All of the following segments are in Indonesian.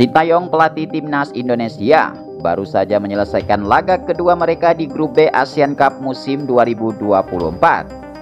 Sintayong, pelatih timnas Indonesia, baru saja menyelesaikan laga kedua mereka di grup B Asian Cup musim 2024.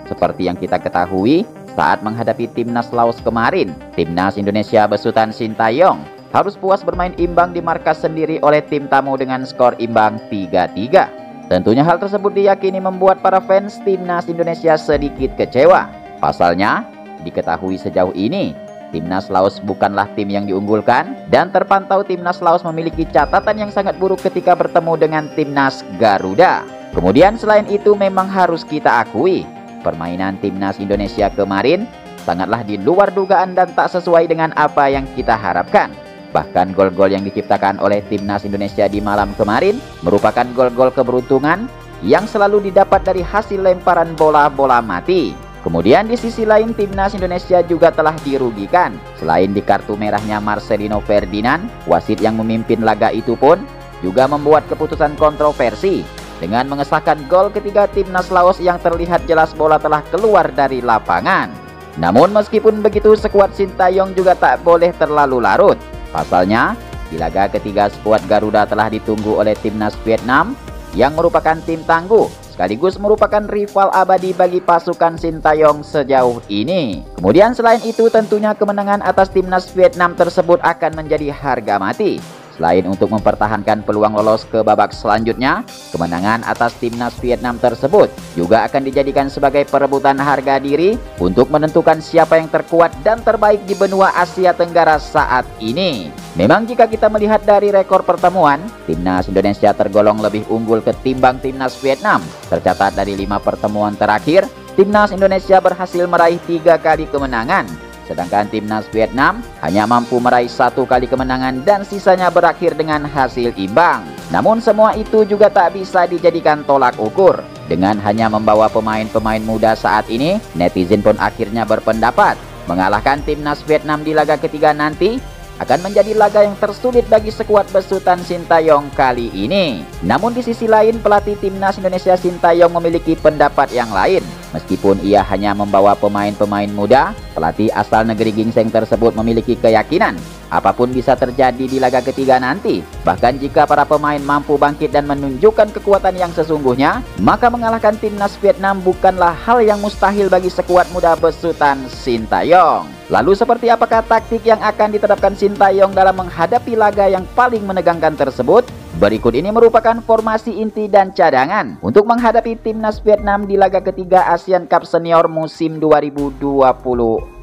Seperti yang kita ketahui, saat menghadapi timnas Laos kemarin, timnas Indonesia besutan Sintayong harus puas bermain imbang di markas sendiri oleh tim tamu dengan skor imbang 3-3. Tentunya hal tersebut diyakini membuat para fans timnas Indonesia sedikit kecewa. Pasalnya, diketahui sejauh ini timnas Laos bukanlah tim yang diunggulkan, dan terpantau timnas Laos memiliki catatan yang sangat buruk ketika bertemu dengan timnas Garuda. Kemudian selain itu, memang harus kita akui, permainan timnas Indonesia kemarin sangatlah di luar dugaan dan tak sesuai dengan apa yang kita harapkan. Bahkan gol-gol yang diciptakan oleh timnas Indonesia di malam kemarin merupakan gol-gol keberuntungan yang selalu didapat dari hasil lemparan bola-bola mati. Kemudian di sisi lain, timnas Indonesia juga telah dirugikan. Selain di kartu merahnya Marcelino Ferdinand, wasit yang memimpin laga itu pun juga membuat keputusan kontroversi dengan mengesahkan gol ketiga timnas Laos yang terlihat jelas bola telah keluar dari lapangan. Namun meskipun begitu, skuad Sintayong juga tak boleh terlalu larut. Pasalnya, di laga ketiga skuad Garuda telah ditunggu oleh timnas Vietnam yang merupakan tim tangguh sekaligus merupakan rival abadi bagi pasukan Sintayong sejauh ini. Kemudian selain itu, tentunya kemenangan atas timnas Vietnam tersebut akan menjadi harga mati. Selain untuk mempertahankan peluang lolos ke babak selanjutnya, kemenangan atas timnas Vietnam tersebut juga akan dijadikan sebagai perebutan harga diri untuk menentukan siapa yang terkuat dan terbaik di benua Asia Tenggara saat ini. Memang jika kita melihat dari rekor pertemuan, timnas Indonesia tergolong lebih unggul ketimbang timnas Vietnam. Tercatat dari 5 pertemuan terakhir, timnas Indonesia berhasil meraih 3 kali kemenangan, sedangkan timnas Vietnam hanya mampu meraih 1 kali kemenangan dan sisanya berakhir dengan hasil imbang. Namun semua itu juga tak bisa dijadikan tolak ukur. Dengan hanya membawa pemain-pemain muda saat ini, netizen pun akhirnya berpendapat mengalahkan timnas Vietnam di laga ketiga nanti akan menjadi laga yang tersulit bagi skuad besutan Sintayong kali ini. Namun di sisi lain, pelatih timnas Indonesia Sintayong memiliki pendapat yang lain. Meskipun ia hanya membawa pemain-pemain muda, pelatih asal negeri gingseng tersebut memiliki keyakinan apapun bisa terjadi di laga ketiga nanti. Bahkan jika para pemain mampu bangkit dan menunjukkan kekuatan yang sesungguhnya, maka mengalahkan timnas Vietnam bukanlah hal yang mustahil bagi skuad muda besutan Sintayong. Lalu seperti apakah taktik yang akan diterapkan Sintayong dalam menghadapi laga yang paling menegangkan tersebut? Berikut ini merupakan formasi inti dan cadangan untuk menghadapi timnas Vietnam di laga ketiga Asian Cup Senior musim 2024.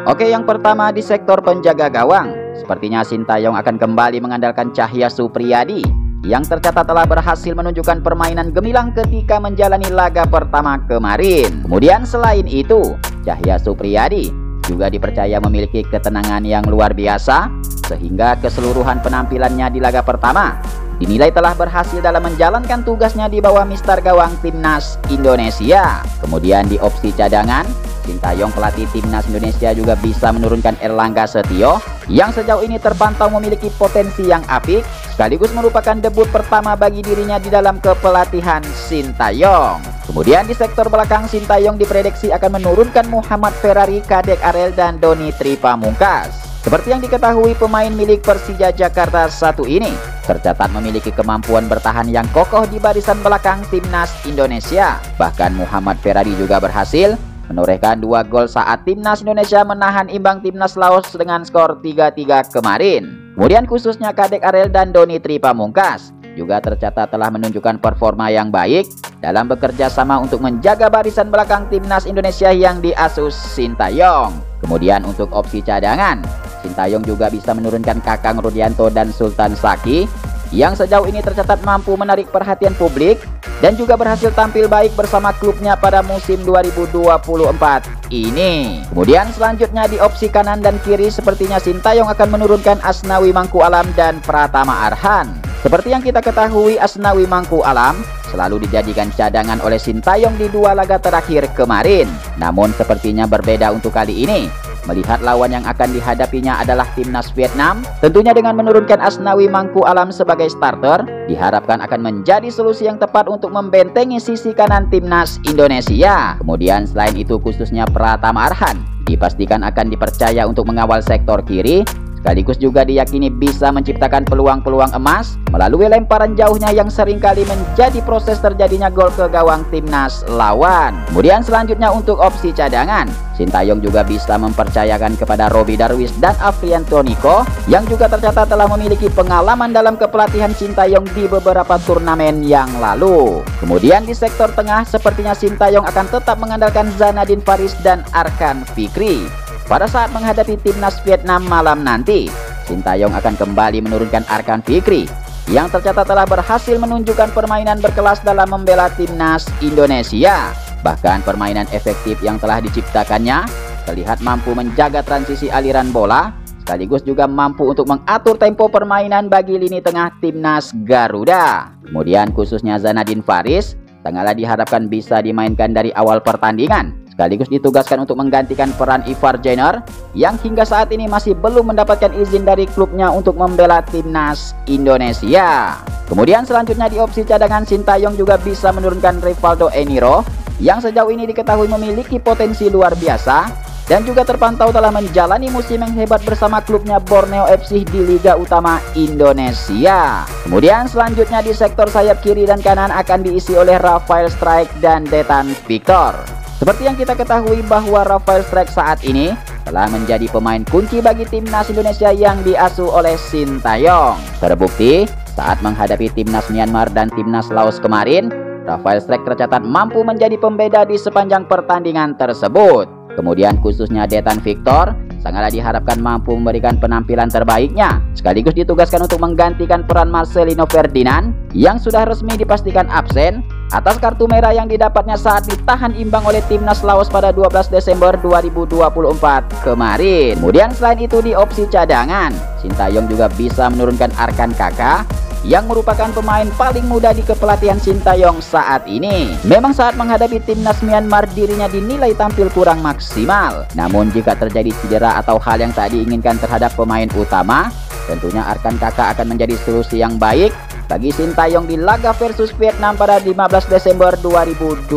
Oke, yang pertama di sektor penjaga gawang. Sepertinya Sintayong akan kembali mengandalkan Cahya Supriyadi yang tercatat telah berhasil menunjukkan permainan gemilang ketika menjalani laga pertama kemarin. Kemudian selain itu, Cahya Supriyadi juga dipercaya memiliki ketenangan yang luar biasa, sehingga keseluruhan penampilannya di laga pertama dinilai telah berhasil dalam menjalankan tugasnya di bawah mister gawang timnas Indonesia. Kemudian di opsi cadangan, Sintayong pelatih timnas Indonesia juga bisa menurunkan Erlangga Setio yang sejauh ini terpantau memiliki potensi yang apik, sekaligus merupakan debut pertama bagi dirinya di dalam kepelatihan Sintayong. Kemudian di sektor belakang, Sintayong diprediksi akan menurunkan Muhammad Ferrari, Kadek Arel, dan Doni Tripamungkas. Seperti yang diketahui, pemain milik Persija Jakarta satu ini tercatat memiliki kemampuan bertahan yang kokoh di barisan belakang timnas Indonesia. Bahkan Muhammad Ferrari juga berhasil menorehkan 2 gol saat timnas Indonesia menahan imbang timnas Laos dengan skor 3-3 kemarin. Kemudian khususnya Kadek Arel dan Doni Tripamungkas juga tercatat telah menunjukkan performa yang baik dalam bekerja sama untuk menjaga barisan belakang timnas Indonesia yang diasuh Sintayong. Kemudian untuk opsi cadangan, Sintayong juga bisa menurunkan Kakang Rudianto dan Sultan Saki yang sejauh ini tercatat mampu menarik perhatian publik dan juga berhasil tampil baik bersama klubnya pada musim 2024 ini. Kemudian selanjutnya di opsi kanan dan kiri, sepertinya Sintayong akan menurunkan Asnawi Mangku Alam dan Pratama Arhan. Seperti yang kita ketahui, Asnawi Mangku Alam selalu dijadikan cadangan oleh Sintayong di 2 laga terakhir kemarin. Namun sepertinya berbeda untuk kali ini. melihat lawan yang akan dihadapinya adalah timnas Vietnam, tentunya dengan menurunkan Asnawi Mangku Alam sebagai starter, diharapkan akan menjadi solusi yang tepat untuk membentengi sisi kanan timnas Indonesia. Kemudian selain itu khususnya Pratama Arhan dipastikan akan dipercaya untuk mengawal sektor kiri, sekaligus juga diyakini bisa menciptakan peluang-peluang emas melalui lemparan jauhnya yang seringkali menjadi proses terjadinya gol ke gawang timnas lawan. Kemudian selanjutnya untuk opsi cadangan, Sintayong juga bisa mempercayakan kepada Robby Darwish dan Afrian Toniko yang juga tercatat telah memiliki pengalaman dalam kepelatihan Sintayong di beberapa turnamen yang lalu. Kemudian di sektor tengah sepertinya Sintayong akan tetap mengandalkan Zanadin Faris dan Arkan Fikri. Pada saat menghadapi timnas Vietnam malam nanti, Sintayong akan kembali menurunkan Arkan Fikri yang tercatat telah berhasil menunjukkan permainan berkelas dalam membela timnas Indonesia. Bahkan permainan efektif yang telah diciptakannya terlihat mampu menjaga transisi aliran bola, sekaligus juga mampu untuk mengatur tempo permainan bagi lini tengah timnas Garuda. Kemudian khususnya Zanadin Faris tengahlah diharapkan bisa dimainkan dari awal pertandingan, sekaligus ditugaskan untuk menggantikan peran Ivar Jenner yang hingga saat ini masih belum mendapatkan izin dari klubnya untuk membela timnas Indonesia. Kemudian selanjutnya di opsi cadangan, Sintayong juga bisa menurunkan Rivaldo Eniro yang sejauh ini diketahui memiliki potensi luar biasa dan juga terpantau telah menjalani musim yang hebat bersama klubnya Borneo FC di Liga Utama Indonesia. Kemudian selanjutnya di sektor sayap kiri dan kanan akan diisi oleh Rafael Strijk dan Detan Victor. Seperti yang kita ketahui bahwa Rafael Strijk saat ini telah menjadi pemain kunci bagi timnas Indonesia yang diasuh oleh Sintayong. Terbukti saat menghadapi timnas Myanmar dan timnas Laos kemarin, Rafael Strijk tercatat mampu menjadi pembeda di sepanjang pertandingan tersebut. Kemudian khususnya Detan Victor sangatlah diharapkan mampu memberikan penampilan terbaiknya, sekaligus ditugaskan untuk menggantikan peran Marcelino Ferdinand yang sudah resmi dipastikan absen atas kartu merah yang didapatnya saat ditahan imbang oleh timnas Laos pada 12 Desember 2024 kemarin. Kemudian selain itu di opsi cadangan, Sintayong juga bisa menurunkan Arkan Kakak yang merupakan pemain paling muda di kepelatihan Sintayong saat ini. Memang saat menghadapi timnas Myanmar dirinya dinilai tampil kurang maksimal. Namun jika terjadi cedera atau hal yang tak diinginkan terhadap pemain utama, tentunya Arkan Kakak akan menjadi solusi yang baik bagi Sintayong di laga versus Vietnam pada 15 Desember 2024.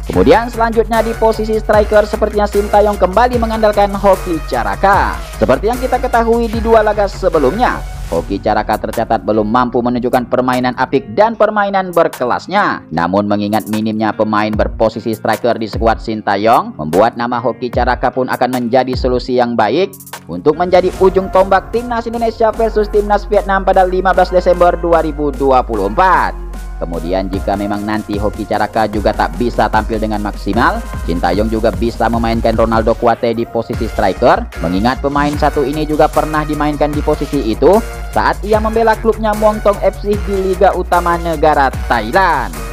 Kemudian selanjutnya di posisi striker sepertinya Sintayong kembali mengandalkan Hoki Caraka. Seperti yang kita ketahui di dua laga sebelumnya, Hoki Caraka tercatat belum mampu menunjukkan permainan apik dan permainan berkelasnya. Namun mengingat minimnya pemain berposisi striker di skuad Sintayong, membuat nama Hoki Caraka pun akan menjadi solusi yang baik untuk menjadi ujung tombak timnas Indonesia versus timnas Vietnam pada 15 Desember 2024. Kemudian jika memang nanti Hoki Caraka juga tak bisa tampil dengan maksimal, Sintayong juga bisa memainkan Ronaldo Kuate di posisi striker, mengingat pemain satu ini juga pernah dimainkan di posisi itu saat ia membela klubnya Muangthong FC di Liga Utama negara Thailand.